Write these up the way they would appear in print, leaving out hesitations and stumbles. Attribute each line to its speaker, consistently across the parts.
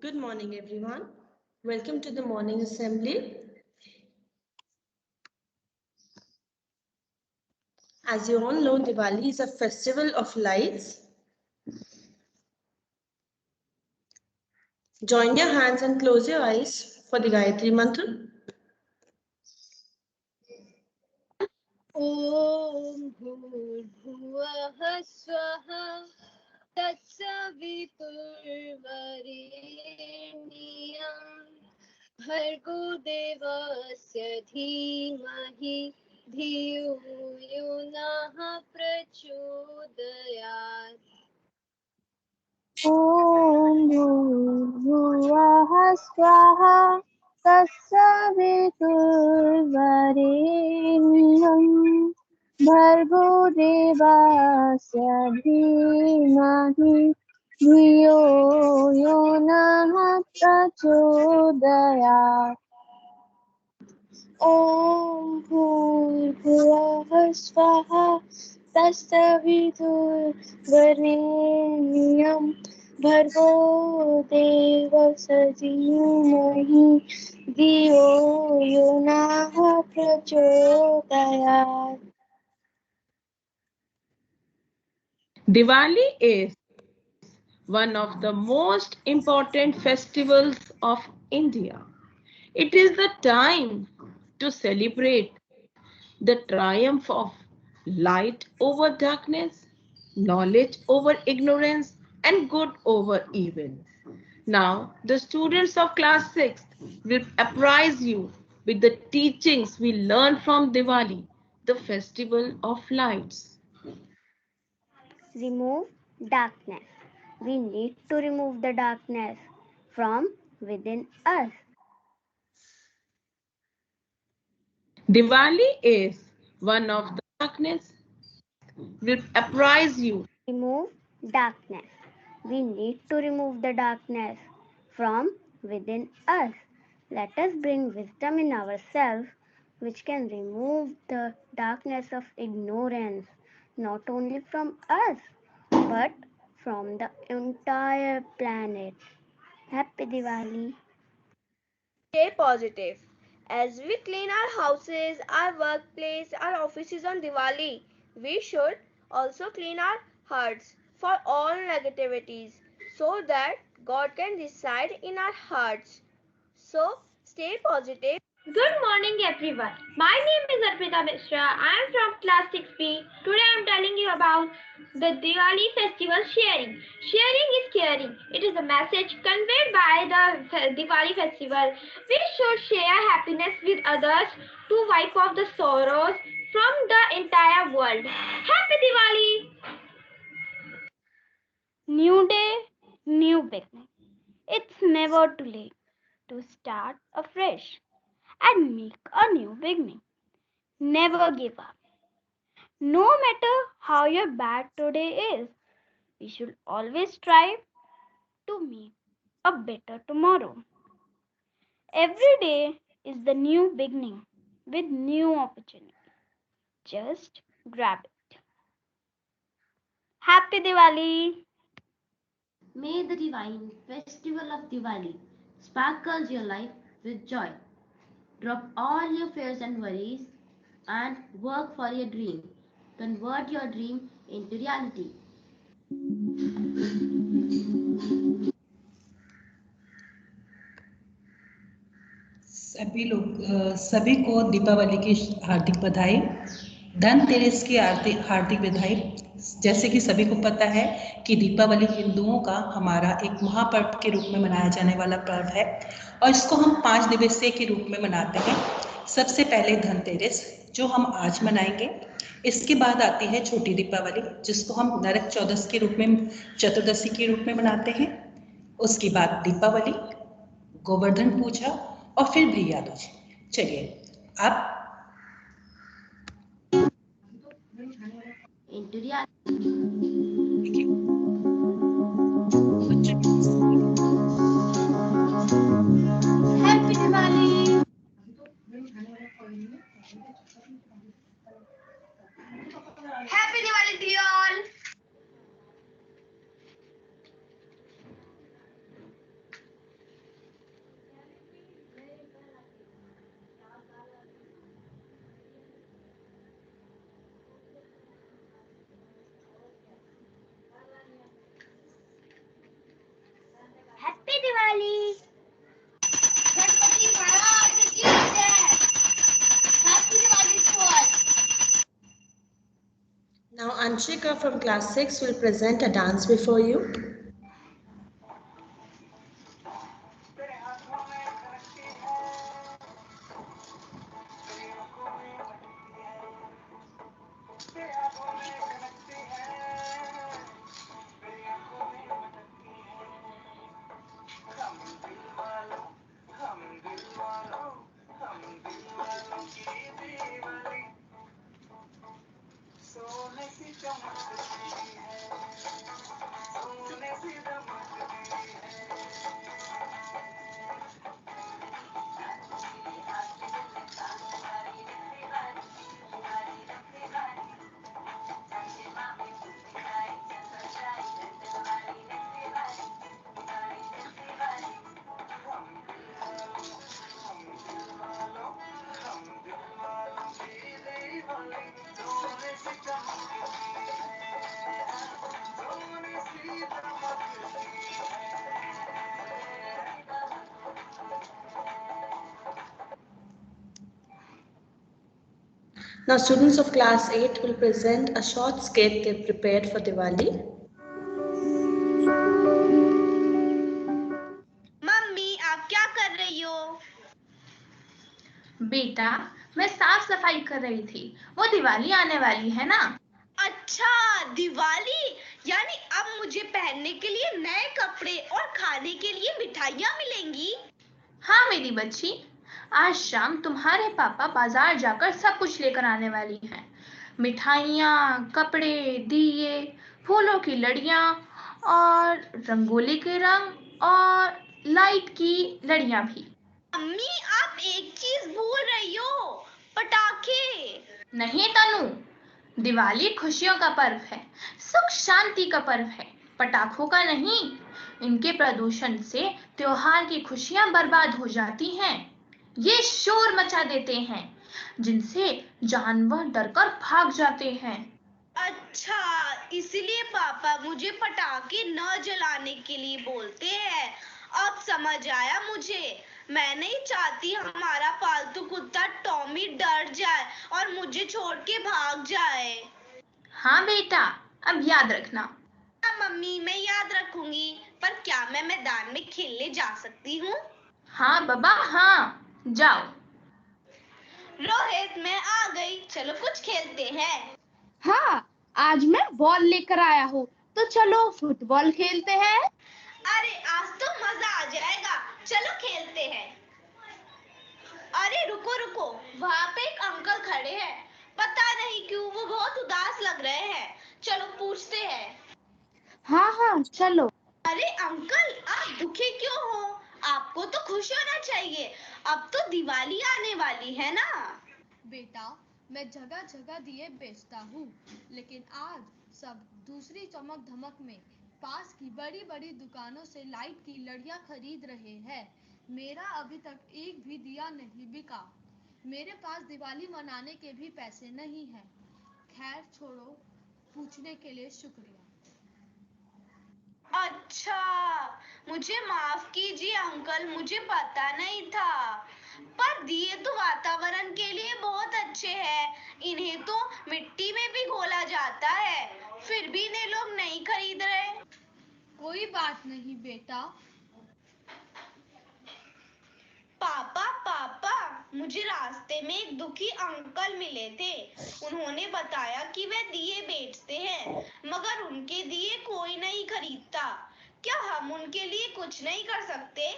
Speaker 1: Good morning, everyone. Welcome to the morning assembly. As you all know, Diwali is a festival of lights. Join your hands and close your eyes for the Gayatri Mantra.
Speaker 2: Om Bhurbhuvah Swaha Tatsaviturvarenyam Bhargo Devasya Dhimahi Dhiyo Yunah Prachodayat. Om Bhurbhuvah Swaha Tatsaviturvarenyam Bhargo Devasya Dhimahi Dhiyo Yonah Prachodayat. Om Bhurbhuvah Swaha Tatsaviturvarenyam Bhargo Devasya Dhimahi Dhiyo Yonah Prachodayat.
Speaker 1: Diwali is one of the most important festivals of India. It is the time to celebrate the triumph of light over darkness, knowledge over ignorance, and good over evil. Now, the students of class 6 will apprise you with the teachings we learned from Diwali, the festival of lights.
Speaker 2: Remove darkness. We need to remove the darkness from within us.
Speaker 1: Diwali is one of the darkness will apprise you.
Speaker 2: Remove darkness. We need to remove the darkness from within us. Let us bring wisdom in ourselves, which can remove the darkness of ignorance, not only from us, but from the entire planet. Happy Diwali!
Speaker 3: Stay positive. As we clean our houses, our workplace, our offices on Diwali, we should also clean our hearts for all negativities so that God can reside in our hearts. So stay positive.
Speaker 4: Good morning, everyone. My name is Arpita Mishra. I am from class 6B. Today I am telling you about the Diwali festival sharing. Sharing is caring. It is a message conveyed by the Diwali festival. We should share happiness with others to wipe off the sorrows from the entire world. Happy Diwali!
Speaker 2: New day, new beginning. It's never too late to start afresh and make a new beginning. Never give up. No matter how your bad today is, we should always strive to make a better tomorrow. Every day is the new beginning with new opportunity. Just grab it. Happy Diwali!
Speaker 5: May the divine festival of Diwali sparkles your life with joy. Drop all your fears and worries and work for your dream. Convert your dream into reality.
Speaker 6: सभी को दीपावली की हार्दिक बधाई। धनतेरस की हार्दिक बधाई। जैसे कि सभी को पता है कि दीपावली हिंदुओं का हमारा एक महापर्व के रूप में मनाया जाने वाला पर्व है और इसको हम 5 दिवसीय के रूप में मनाते हैं। सबसे पहले धनतेरस जो हम आज मनाएंगे, इसके बाद आती है छोटी दीपावली जिसको हम नरक चौदस के रूप में चतुर्दशी के रूप में मनाते हैं। उसके बाद दीपावली, गोवर्धन पूजा और फिर भैया दूज। चलिए आप
Speaker 5: Into reality.
Speaker 4: Happy Diwali! Happy Diwali to you all!
Speaker 7: Anshika from class 6 will present a dance before you. Now students of class 8 will present a short skit they prepared for Diwali.
Speaker 3: Mummy आप क्या कर रही हो?
Speaker 4: बेटा मैं साफ सफाई कर रही थी, वो दिवाली आने वाली है ना।
Speaker 3: अच्छा दिवाली, यानी अब मुझे पहनने के लिए नए कपड़े और खाने के लिए मिठाइयाँ मिलेंगी।
Speaker 4: हाँ मेरी बच्ची, आज शाम तुम्हारे पापा बाजार जाकर सब कुछ लेकर आने वाली हैं। मिठाइयाँ, कपड़े, दिए, फूलों की लड़ियाँ और रंगोली के रंग और लाइट की लड़ियाँ भी।
Speaker 3: मम्मी आप एक चीज भूल रही हो, पटाखे।
Speaker 4: नहीं तनु, दिवाली खुशियों का पर्व है, सुख शांति का पर्व है, पटाखों का नहीं। इनके प्रदूषण से त्योहार की खुशियां बर्बाद हो जाती हैं। ये शोर मचा देते हैं जिनसे जानवर डरकर भाग जाते हैं।
Speaker 3: अच्छा इसलिए पापा मुझे पटाखे न जलाने के लिए बोलते हैं। अब समझ आया मुझे। मैं नहीं चाहती हमारा पालतू कुत्ता टॉमी डर जाए और मुझे छोड़ के भाग जाए।
Speaker 4: हाँ बेटा, अब याद रखना।
Speaker 3: हाँ मम्मी मैं याद रखूंगी, पर क्या मैं मैदान में खेलने जा सकती हूँ?
Speaker 4: हाँ बाबा हाँ, जाओ।
Speaker 3: रोहित मैं आ गई, चलो कुछ खेलते हैं।
Speaker 8: हाँ आज मैं बॉल लेकर आया हूँ, तो चलो फुटबॉल खेलते हैं।
Speaker 3: अरे आज तो मजा आ जाएगा, चलो खेलते हैं। अरे रुको रुको, वहाँ पे एक अंकल खड़े हैं, पता नहीं क्यों वो बहुत उदास लग रहे हैं। चलो पूछते हैं।
Speaker 8: हाँ हाँ चलो।
Speaker 3: अरे अंकल आप दुखी क्यों हो? आपको तो खुश होना चाहिए, अब तो दिवाली आने वाली है ना।
Speaker 9: बेटा मैं जगह जगह दिए बेचता हूँ, लेकिन आज सब दूसरी चमक धमक में पास की बड़ी बड़ी दुकानों से लाइट की लड़ियाँ खरीद रहे हैं। मेरा अभी तक एक भी दिया नहीं बिका। मेरे पास दिवाली मनाने के भी पैसे नहीं हैं। खैर छोड़ो, पूछने के लिए शुक्रिया।
Speaker 3: अच्छा मुझे माफ कीजिए अंकल, मुझे पता नहीं था। पर दिए तो वातावरण के लिए बहुत अच्छे हैं, इन्हें तो मिट्टी में भी घोला जाता है, फिर भी इन्हें लोग नहीं खरीद रहे।
Speaker 9: कोई बात नहीं बेटा।
Speaker 3: पापा पापा मुझे रास्ते में एक दुखी अंकल मिले थे। उन्होंने बताया कि वे दिए बेचते हैं, मगर उनके दिए कोई नहीं खरीदता। क्या हम उनके लिए कुछ नहीं कर सकते?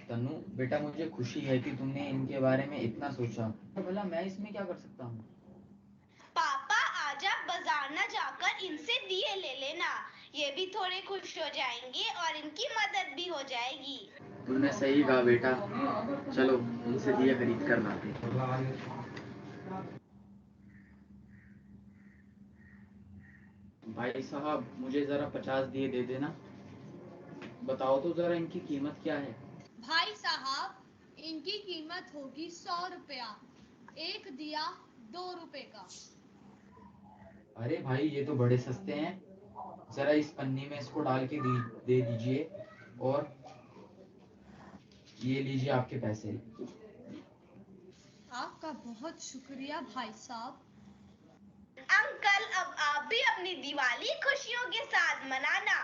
Speaker 10: तनु बेटा, मुझे खुशी है कि तुमने इनके बारे में इतना सोचा। भला मैं इसमें क्या कर सकता हूँ?
Speaker 3: पापा आज आप बाजार न जाकर इनसे दिए ले लेना, ये भी थोड़े खुश हो जाएंगे और इनकी मदद भी हो जाएगी।
Speaker 10: तुमने सही कहा बेटा, चलो इनसे दिए खरीद कर लाते। भाई साहब मुझे जरा 50 दिए दे देना। बताओ तो जरा इनकी कीमत क्या है?
Speaker 9: भाई साहब इनकी कीमत होगी 100 रुपया, एक दिया 2 रुपए का।
Speaker 10: अरे भाई ये तो बड़े सस्ते हैं, जरा इस पन्नी में इसको डाल के दे दीजिए और ये लीजिए आपके पैसे।
Speaker 9: आपका बहुत शुक्रिया भाई साहब।
Speaker 3: अंकल, अब आप भी अपनी दिवाली खुशियों के साथ मनाना,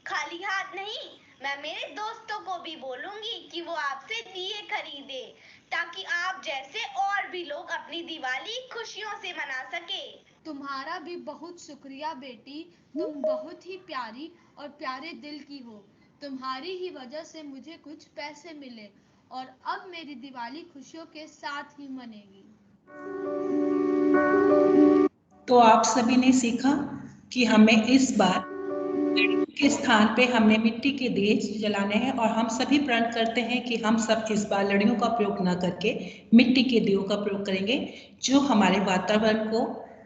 Speaker 3: खाली हाथ नहीं। मैं मेरे दोस्तों को भी बोलूंगी कि वो आपसे दिए खरीदे, ताकि आप जैसे और भी लोग अपनी दिवाली खुशियों से मना सके।
Speaker 9: तुम्हारा भी बहुत शुक्रिया बेटी, तुम बहुत ही प्यारी और प्यारे दिल की हो। तुम्हारी ही वजह से मुझे कुछ पैसे मिले और अब मेरी दिवाली खुशियों के साथ ही मनेगी।
Speaker 6: तो आप सभी ने सीखा कि हमें इस बार के स्थान पे हमने मिट्टी के दिए जलाने हैं और हम सभी प्रण करते हैं कि हम सब इस बार लड़ियों का प्रयोग ना करके मिट्टी के दियों का प्रयोग करेंगे, जो हमारे वातावरण को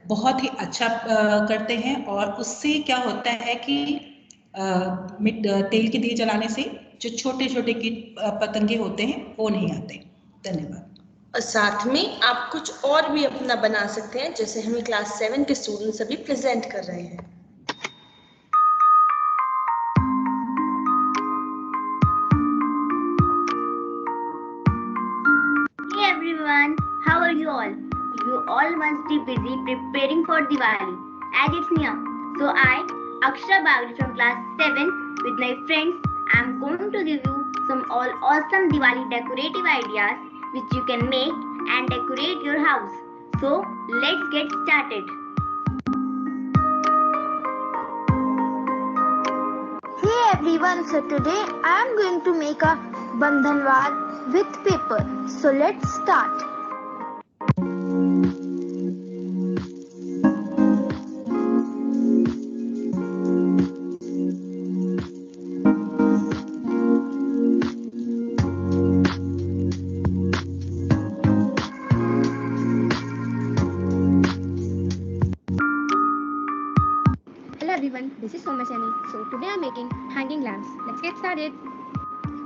Speaker 6: बहुत ही अच्छा करते हैं। और उससे क्या होता है कि तेल के दिए जलाने से जो छोटे छोटे कीट पतंगे होते हैं वो नहीं आते। धन्यवाद।
Speaker 7: और साथ में आप कुछ और भी अपना बना सकते हैं, जैसे हमें क्लास 7 के स्टूडेंट्स अभी प्रेजेंट कर रहे हैं।
Speaker 2: Hey everyone, how are you all? You all must be busy preparing for Diwali as it's near. So I, Akshara Bagri from class 7 with my friends, I'm going to give you some all awesome Diwali decorative ideas which you can make and decorate your house. So let's get started.
Speaker 11: Hey everyone, so today I am going to make a bandhanwar with paper. So let's start.
Speaker 12: Hello everyone, this is Somasani. So today I'm making hanging lamps. Let's get started.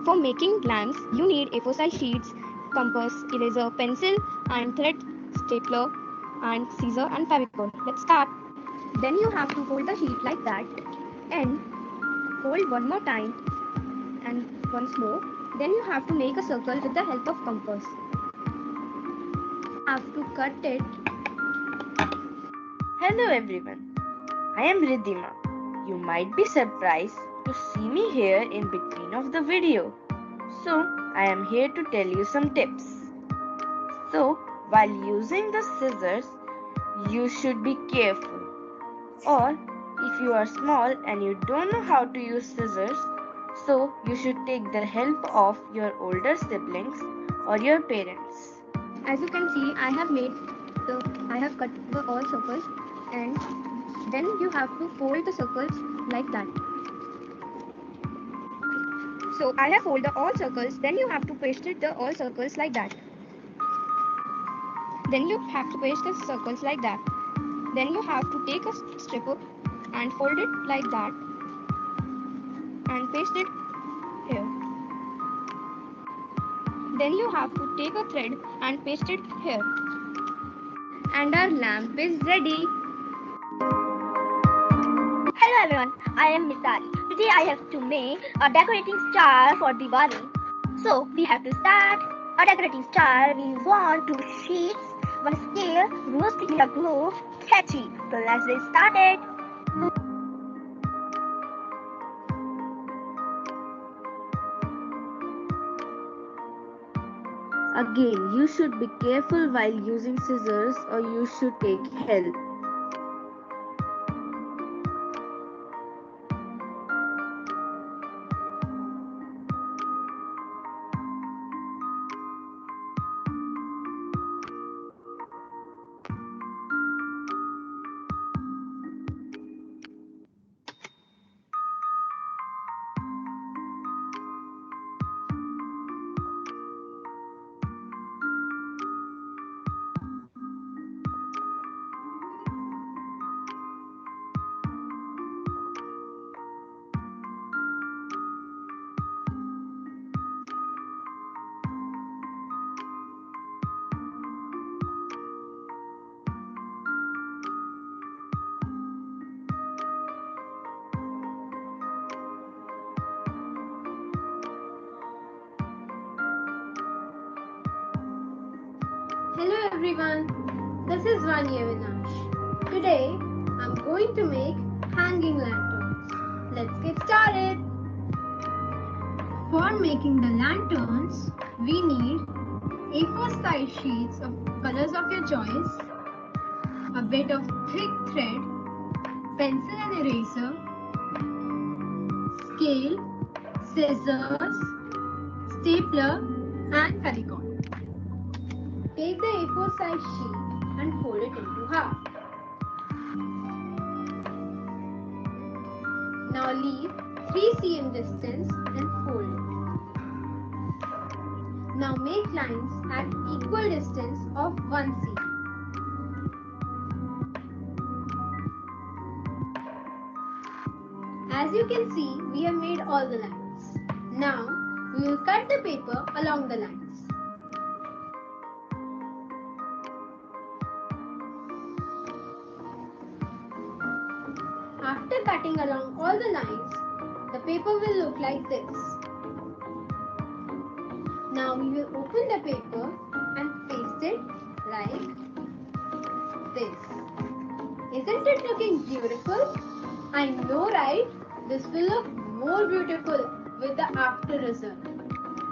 Speaker 12: For making lamps, you need A4 size sheets, compass, eraser, pencil and thread, stapler and scissor and Fevicol. Let's start. Then you have to fold the sheet like that and fold one more time and once more. Then you have to make a circle with the help of compass. You have to cut it.
Speaker 13: Hello everyone, I am Riddhima. You might be surprised to see me here in between of the video. So I am here to tell you some tips. So while using the scissors, you should be careful. Or if you are small and you don't know how to use scissors, so you should take the help of your older siblings or your parents.
Speaker 12: As you can see, I have cut the all circles and then you have to fold the circles like that. So I have folded all circles, then you have to paste it the all circles like that. Then you have to paste the circles like that. Then you have to take a stripper and fold it like that and paste it here. Then you have to take a thread and paste it here. And our lamp is ready.
Speaker 14: Hello everyone, I am Misali. Today I have to make a decorating star for Diwali. So we have to start a decorating star. We want 2 sheets, 1 scale, glue stick glue, catchy. So let's get started.
Speaker 13: Again, you should be careful while using scissors or you should take help.
Speaker 15: Hello everyone, this is Vanya Vinash.
Speaker 12: Today, I'm going to make hanging lanterns. Let's get started. For making the lanterns, we need A4 size sheets of colors of your choice, a bit of thick thread, pencil and eraser, scale, scissors, stapler and Fevicol. Take the A4 size sheet and fold it into half. Now leave 3 cm distance and fold it. Now make lines at equal distance of 1 cm. As you can see, we have made all the lines. Now we will cut the paper along the lines. After cutting along all the lines, the paper will look like this. Now we will open the paper and paste it like this. Isn't it looking beautiful? I know, right? This will look more beautiful with the after result.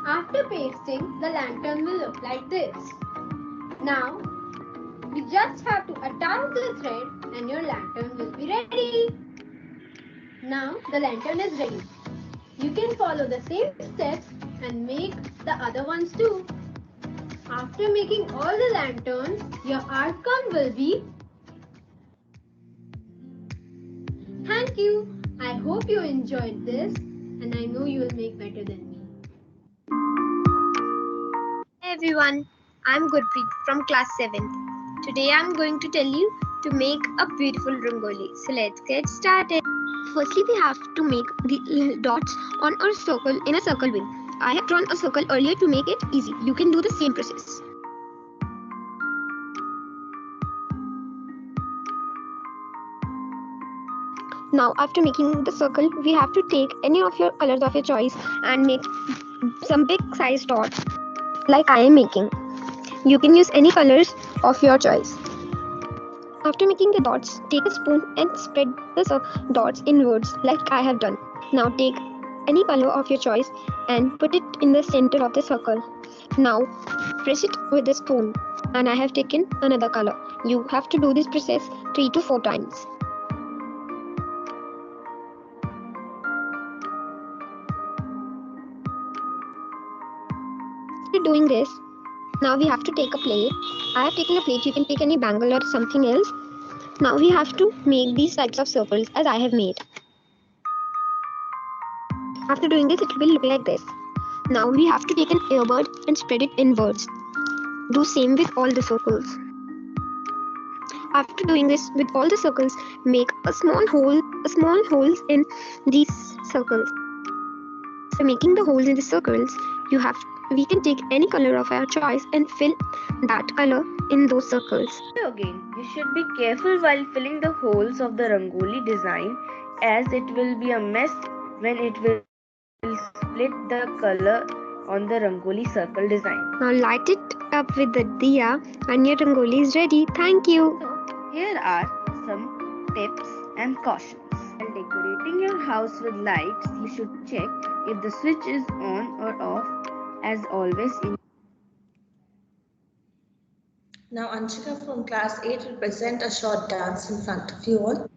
Speaker 12: After pasting, the lantern will look like this. Now, we just have to attach the thread and your lantern will be ready. Now the lantern is ready. You can follow the same steps and make the other ones too. After making all the lanterns, your outcome will be. Thank you. I hope you enjoyed this and I know you will make better than me.
Speaker 11: Hey everyone, I'm Gurpreet from class 7th. Today I'm going to tell you to make a beautiful rangoli. So let's get started. Firstly, we have to make the dots on our circle in a circle way. I have drawn a circle earlier to make it easy. You can do the same process. Now, after making the circle, we have to take any of your colors of your choice and make some big size dots like I am making. You can use any colors of your choice. After making the dots, take a spoon and spread the dots inwards like I have done. Now take any color of your choice and put it in the center of the circle. Now press it with a spoon and I have taken another color. You have to do this process 3 to 4 times. After doing this, now we have to take a plate. I have taken a plate, you can take any bangle or something else. Now we have to make these types of circles as I have made. After doing this, it will look like this. Now we have to take an earbud and spread it inwards. Do same with all the circles. After doing this with all the circles, make a small holes in these circles. So making the holes in the circles, we can take any color of our choice and fill that color in those circles.
Speaker 13: Again, you should be careful while filling the holes of the rangoli design, as it will be a mess when it will split the color on the rangoli circle design.
Speaker 11: Now light it up with the diya and your rangoli is ready. Thank you.
Speaker 13: So, here are some tips and cautions. While decorating your house with lights, you should check if the switch is on or off, as always.
Speaker 7: Now Anshika from class 8 will present a short dance in front of you all.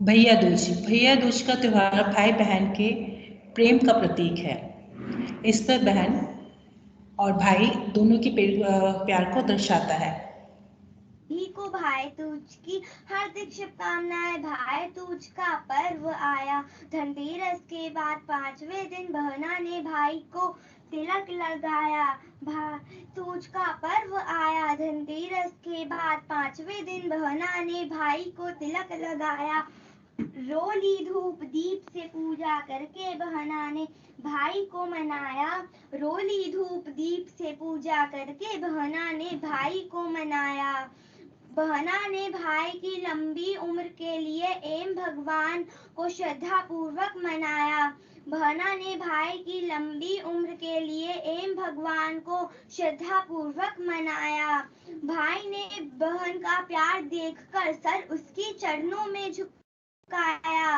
Speaker 6: भैया दूज का त्योहार भाई बहन के प्रेम का प्रतीक है। इस पर बहन और भाई दोनों की प्यार को दर्शाता है।
Speaker 14: भी को भाई दूज की हार्दिक शुभकामनाएं। भाई दूज का पर्व आया, धनतेरस के बाद 5वें दिन बहना ने भाई को तिलक लगाया। भाई दूज का पर्व आया, धनतेरस के बाद 5वें दिन बहना ने भाई को तिलक लगाया। रोली धूप दीप से पूजा करके बहना ने भाई को मनाया। रोली धूप दीप से पूजा करके बहना ने भाई को मनाया। बहना ने भाई की लंबी उम्र के लिए एम भगवान को श्रद्धा पूर्वक मनाया। बहना ने भाई की लंबी उम्र के लिए एम भगवान को श्रद्धा पूर्वक मनाया। भाई ने बहन का प्यार देखकर सर उसके चरणों में झुकाया।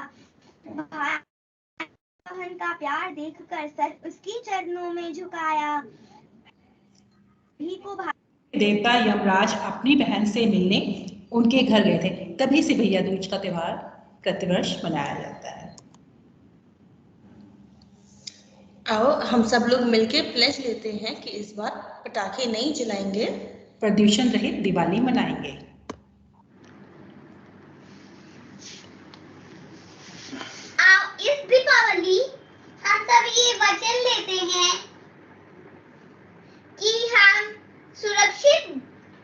Speaker 14: बहन का प्यार देखकर सर उसकी चरणों में झुकाया। भी को भाई
Speaker 6: देवता यमराज अपनी बहन से मिलने उनके घर गए थे, तभी से भैया दूज का त्योहार प्रतिवर्ष मनाया जाता है।
Speaker 7: आओ हम सब लोग मिलके प्लेज लेते हैं कि इस बार पटाखे नहीं जलाएंगे,
Speaker 6: प्रदूषण रहित दिवाली मनाएंगे।
Speaker 14: इस दीपावली हम सब ये वचन लेते हैं कि हम सुरक्षित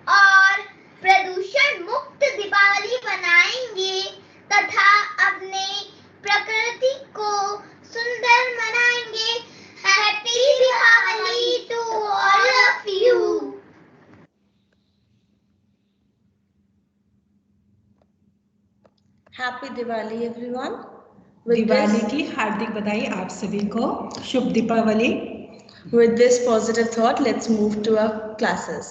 Speaker 14: और प्रदूषण मुक्त दीपावली मनाएंगे तथा अपने प्रकृति को सुंदर मनाएंगे। Happy Deepavali to all of you.
Speaker 7: Happy Diwali everyone.
Speaker 6: Diwali की हार्दिक बधाई आप सभी को। शुभ Deepawali.
Speaker 7: With this positive thought, let's move to our classes.